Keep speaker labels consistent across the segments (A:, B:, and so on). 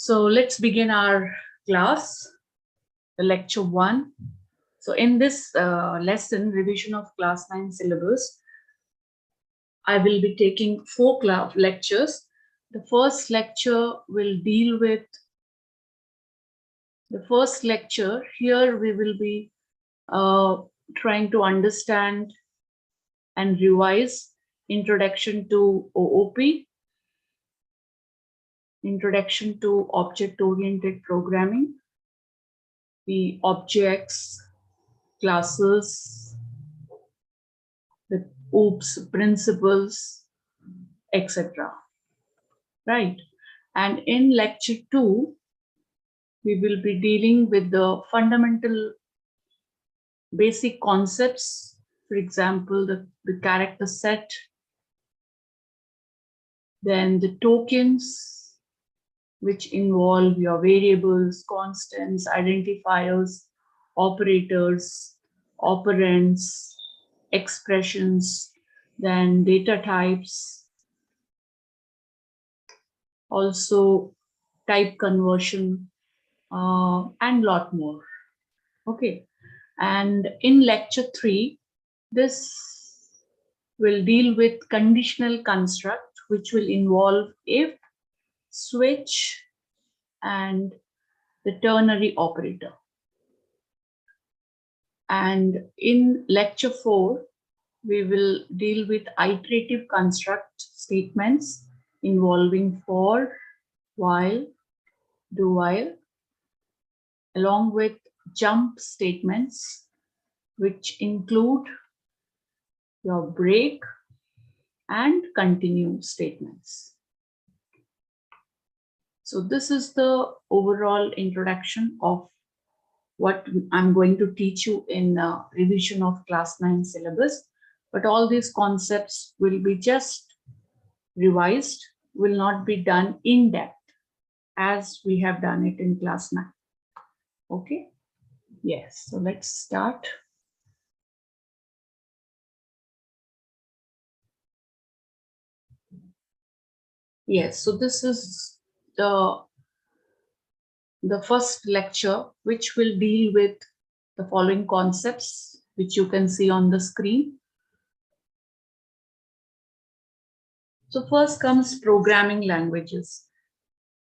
A: So let's begin our class, the lecture 1. So in this lesson, revision of class 9 syllabus, I will be taking 4 lectures. The first lecture will deal with the first lecture. Here we will be trying to understand and revise introduction to OOP, introduction to object-oriented programming, the objects, classes, the OOPs, principles, etc. Right? And in lecture 2, we will be dealing with the fundamental basic concepts, for example, the character set, then the tokens, which involve your variables, constants, identifiers, operators, operands, expressions, then data types, also type conversion, and lot more. Okay. And in lecture 3, this will deal with conditional construct, which will involve if, switch, and the ternary operator. And in lecture 4, we will deal with iterative construct statements involving for, while, do while, along with jump statements, which include your break and continue statements. So this is the overall introduction of what I'm going to teach you in revision of class 9 syllabus. But all these concepts will be just revised, will not be done in depth as we have done it in class 9. Okay. Yes. So let's start. Yes. So this is the first lecture, which will deal with the following concepts, which you can see on the screen. So first comes programming languages.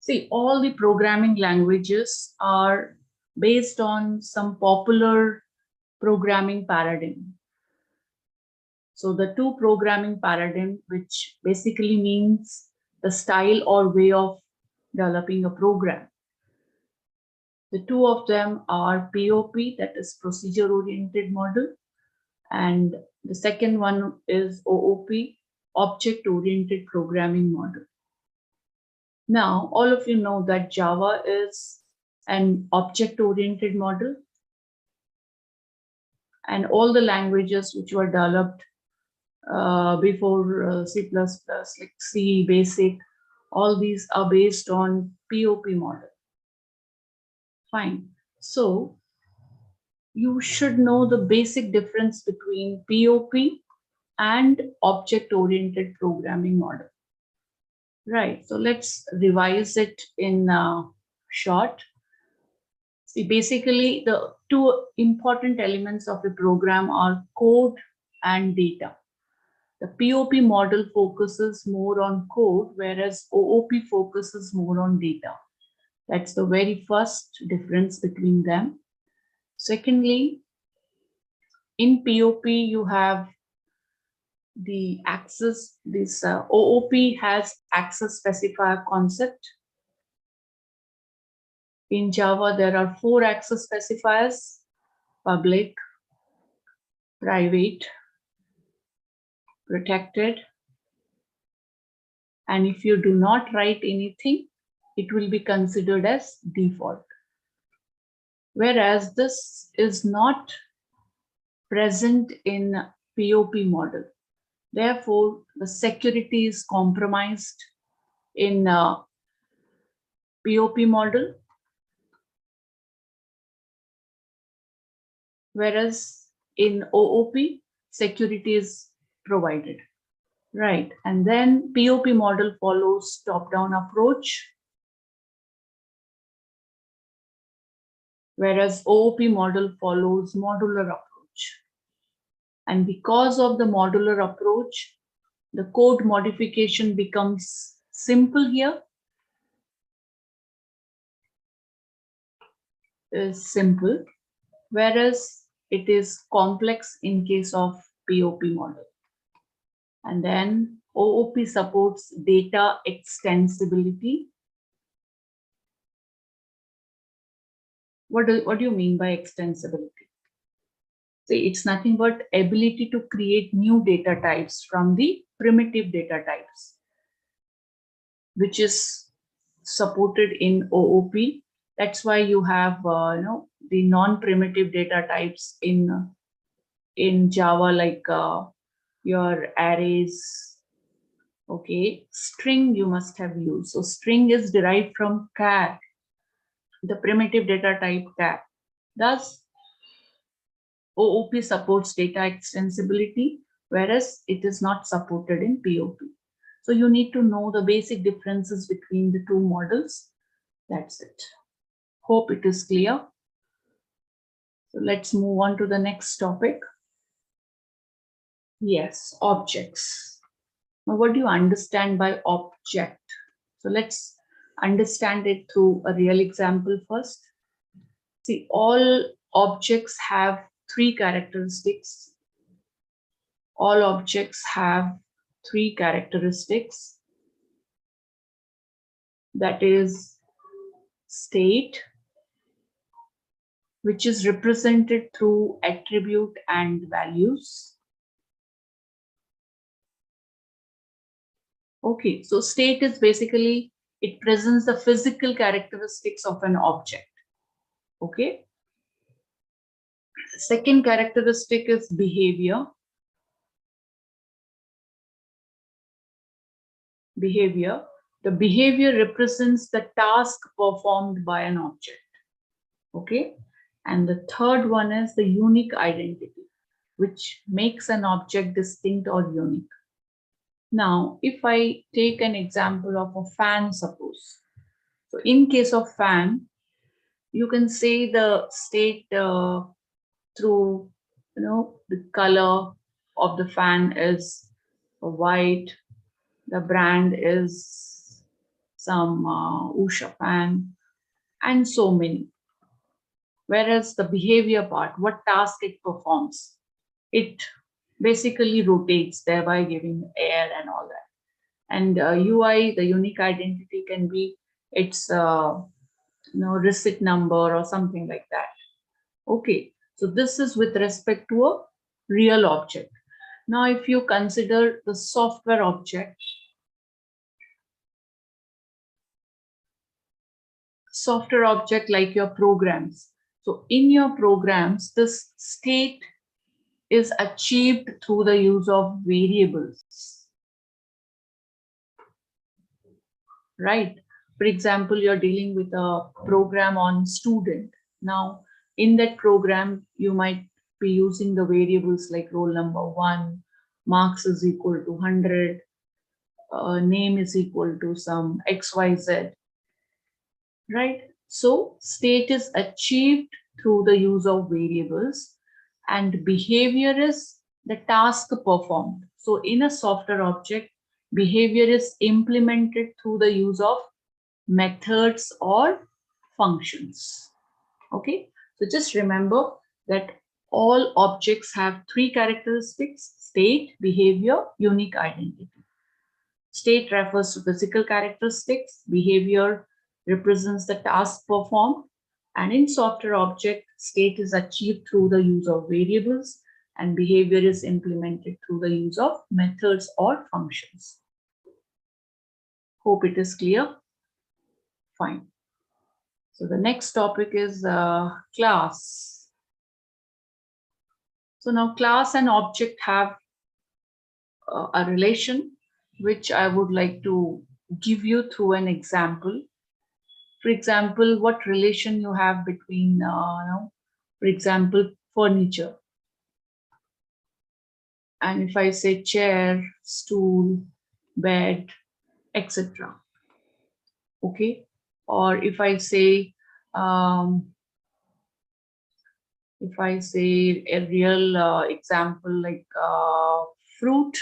A: See, all the programming languages are based on some popular programming paradigm. So the two programming paradigm, which basically means the style or way of developing a program. The two of them are POP, that is procedure-oriented model, and the second one is OOP, object-oriented programming model. Now, all of you know that Java is an object-oriented model, and all the languages which were developed before C++, like C, BASIC, all these are based on POP model. Fine. So you should know the basic difference between POP and object-oriented programming model. Right. So let's revise it in short. See, basically, the two important elements of a program are code and data. The POP model focuses more on code, whereas OOP focuses more on data. That's the very first difference between them. Secondly, in POP, you have the access, this OOP has access specifier concept. In Java, there are 4 access specifiers: public, private, protected, and if you do not write anything, it will be considered as default. Whereas this is not present in POP model. Therefore, the security is compromised in POP model, whereas in OOP, security is provided. Right. And then POP model follows top-down approach. whereas OOP model follows modular approach. And because of the modular approach, the code modification becomes simple here, is simple, whereas it is complex in case of POP model. And then OOP supports data extensibility. What do you mean by extensibility? See, it's nothing but ability to create new data types from the primitive data types, which is supported in OOP. That's why you have the non-primitive data types in Java, like your arrays. Okay, string you must have used. So string is derived from char, the primitive data type char. Thus, OOP supports data extensibility, whereas it is not supported in POP. So you need to know the basic differences between the two models. That's it. Hope it is clear. So let's move on to the next topic. Yes, objects. Now, what do you understand by object? So let's understand it through a real example first. See, all objects have three characteristics. All objects have three characteristics. That is state, which is represented through attribute and values. Okay, so state is basically, it presents the physical characteristics of an object. Okay. Second characteristic is behavior. Behavior. The behavior represents the task performed by an object. Okay. And the third one is the unique identity, which makes an object distinct or unique. Now, if I take an example of a fan, suppose. So in case of fan, you can say the state through, the color of the fan is white, the brand is some Usha fan, and so many. Whereas the behavior part, what task it performs, it basically rotates, thereby giving air and all that. And UI, the unique identity, can be its receipt number or something like that. Okay, so this is with respect to a real object. Now, if you consider the software object, like your programs. So in your programs, this state is achieved through the use of variables. Right? For example, you're dealing with a program on student. Now, in that program, you might be using the variables like roll number 1, marks is equal to 100, name is equal to some XYZ. Right? So state is achieved through the use of variables, and behavior is the task performed. So in a software object, behavior is implemented through the use of methods or functions. Okay, so just remember that all objects have three characteristics: state, behavior, unique identity. State refers to physical characteristics, behavior represents the task performed, and in software object, state is achieved through the use of variables and behavior is implemented through the use of methods or functions. Hope it is clear. Fine. So the next topic is class. So now class and object have a relation, which I would like to give you through an example. For example, what relation you have between, for example, furniture. And if I say chair, stool, bed, etc. Okay. Or if I say If I say a real example like fruit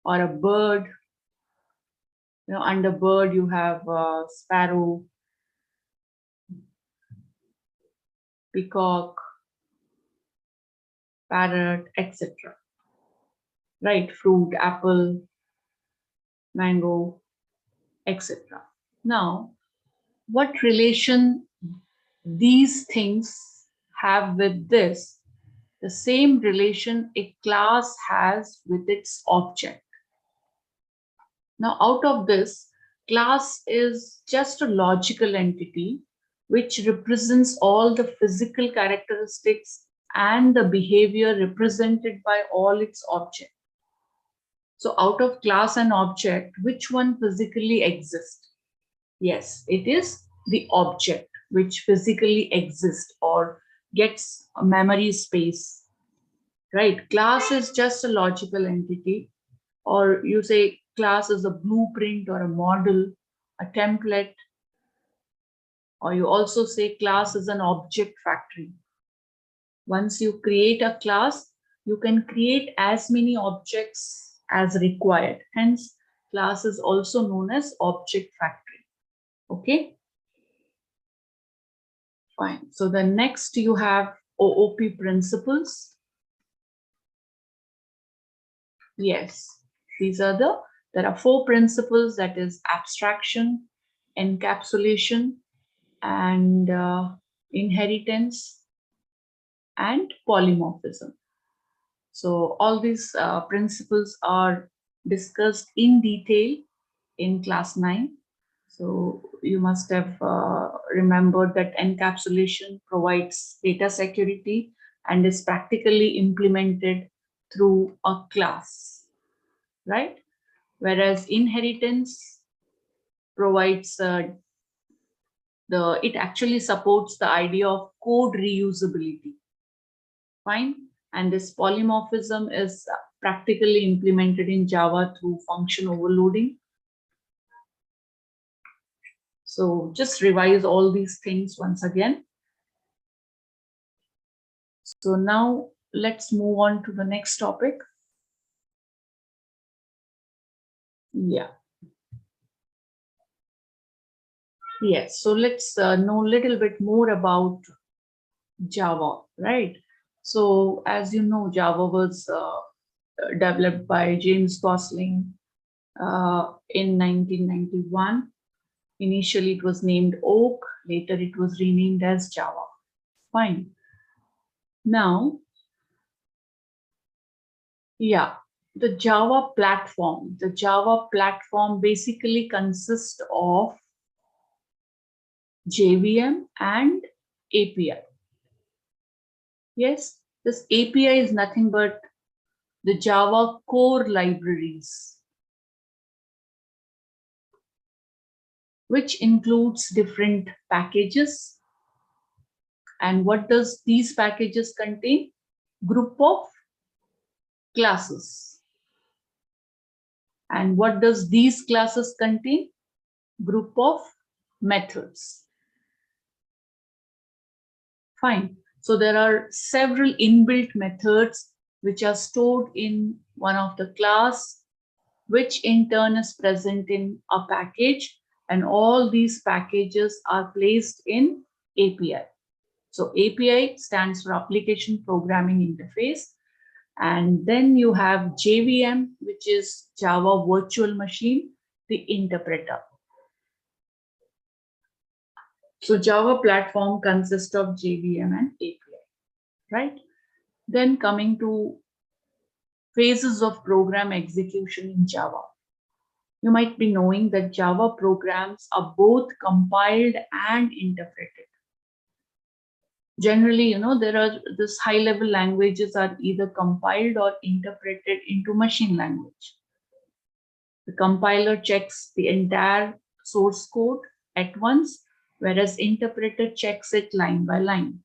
A: or a bird, under bird you have sparrow, peacock, parrot, etc. Right? Fruit, apple, mango, etc. Now, what relation these things have with this? The same relation a class has with its object. Now, out of this, class is just a logical entity which represents all the physical characteristics and the behavior represented by all its objects. So out of class and object, which one physically exists? Yes, it is the object which physically exists or gets a memory space, right? Class is just a logical entity, or you say class is a blueprint or a model, a template, or you also say class is an object factory. Once you create a class, you can create as many objects as required. Hence, class is also known as object factory. Okay, fine. So the next you have OOP principles. Yes, there are 4 principles, that is abstraction, encapsulation, and inheritance, and polymorphism. So all these principles are discussed in detail in class 9. So you must have remembered that encapsulation provides data security and is practically implemented through a class, right? Whereas inheritance provides it actually supports the idea of code reusability. Fine. And this polymorphism is practically implemented in Java through function overloading. So just revise all these things once again. So now let's move on to the next topic. Yeah. Yes. So let's know a little bit more about Java, right? So as you know, Java was developed by James Gosling in 1991. Initially, it was named Oak. Later, it was renamed as Java. Fine. Now, yeah, the Java platform. The Java platform basically consists of JVM and API. Yes, this API is nothing but the Java core libraries, which includes different packages. And what does these packages contain? Group of classes. And what does these classes contain? Group of methods. Fine. So there are several inbuilt methods which are stored in one of the class, which in turn is present in a package, and all these packages are placed in API. So API stands for Application Programming Interface. And then you have JVM, which is Java Virtual Machine, the interpreter. So Java platform consists of JVM and API, right? Then coming to phases of program execution in Java. You might be knowing that Java programs are both compiled and interpreted. Generally, there are this high-level languages are either compiled or interpreted into machine language. The compiler checks the entire source code at once, whereas interpreter checks it line by line.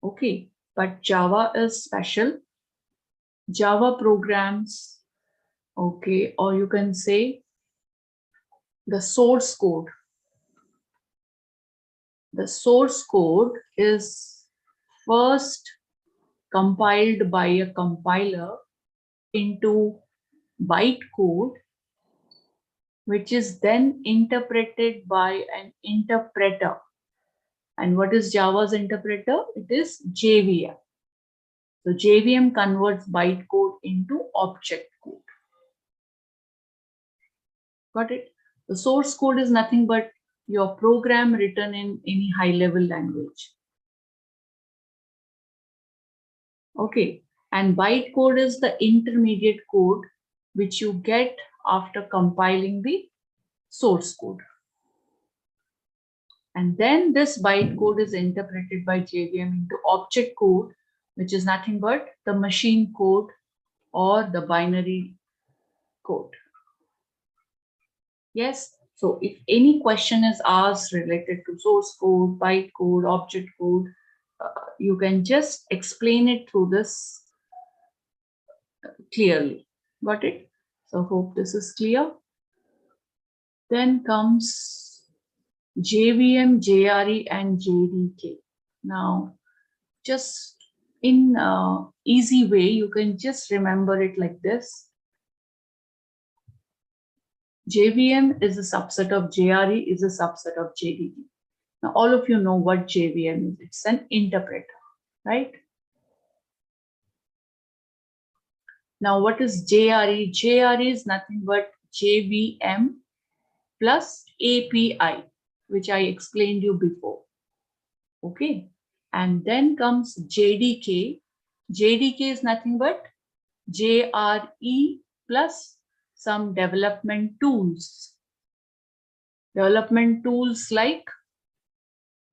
A: Okay, but Java is special. Java programs, okay, or you can say the source code the source code is first compiled by a compiler into bytecode, which is then interpreted by an interpreter. And what is Java's interpreter? It is JVM. So JVM converts bytecode into object code. Got it? The source code is nothing but your program written in any high-level language. Okay, and bytecode is the intermediate code which you get after compiling the source code. And then this bytecode is interpreted by JVM into object code, which is nothing but the machine code or the binary code. Yes, so if any question is asked related to source code, bytecode, object code, you can just explain it through this clearly. Got it? So hope this is clear. Then comes JVM, JRE, and JDK. Now, just in easy way, you can just remember it like this. JVM is a subset of JRE, is a subset of JDK. Now, all of you know what JVM is. It's an interpreter, right? Now, what is JRE? JRE is nothing but JVM plus API, which I explained you before. Okay. And then comes JDK. JDK is nothing but JRE plus some development tools. Development tools like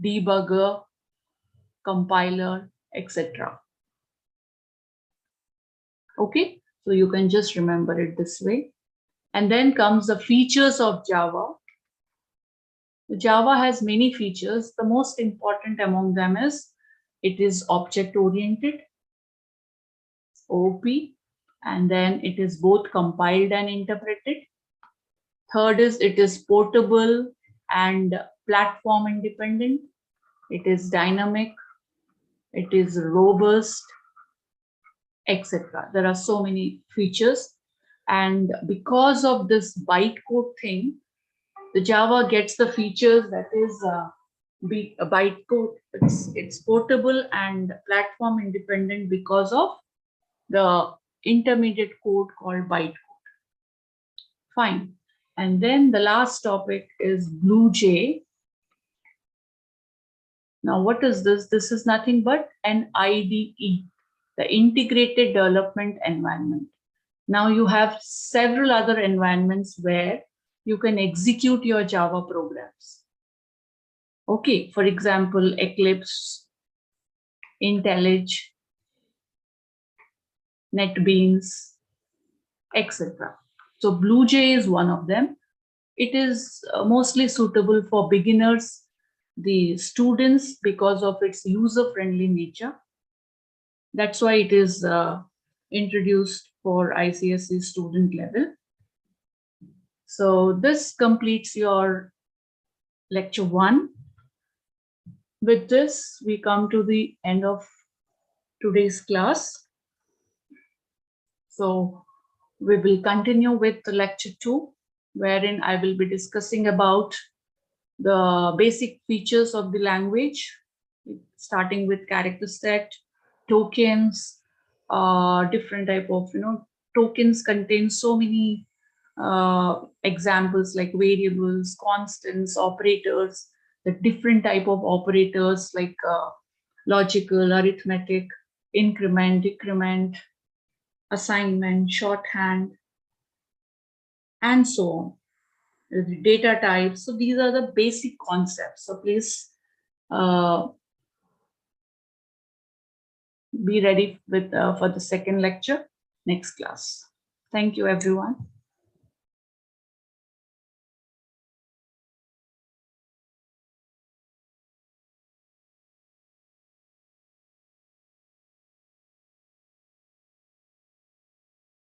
A: debugger, compiler, etc. Okay, so you can just remember it this way. And then comes the features of Java. Java has many features. The most important among them is it is object-oriented, OOP, and then it is both compiled and interpreted. Third is it is portable and platform independent. It is dynamic. It is robust, etc. There are so many features. And because of this bytecode thing, the Java gets the features that is a bytecode. It's portable and platform independent because of the intermediate code called bytecode. Fine. And then the last topic is BlueJ. Now, what is this? This is nothing but an IDE, the integrated development environment. Now you have several other environments where you can execute your Java programs. Okay, for example, Eclipse, IntelliJ, NetBeans, etc. So BlueJ is one of them. It is mostly suitable for beginners, the students, because of its user-friendly nature. That's why it is introduced for ICSE student level. So this completes your lecture 1. With this, we come to the end of today's class. So we will continue with the lecture 2, wherein I will be discussing about the basic features of the language, starting with character set, tokens, different type of, tokens contain so many examples like variables, constants, operators, the different type of operators like logical, arithmetic, increment, decrement, assignment, shorthand, and so on. The data types. So these are the basic concepts. So please be ready with for the second lecture next class. Thank you, everyone.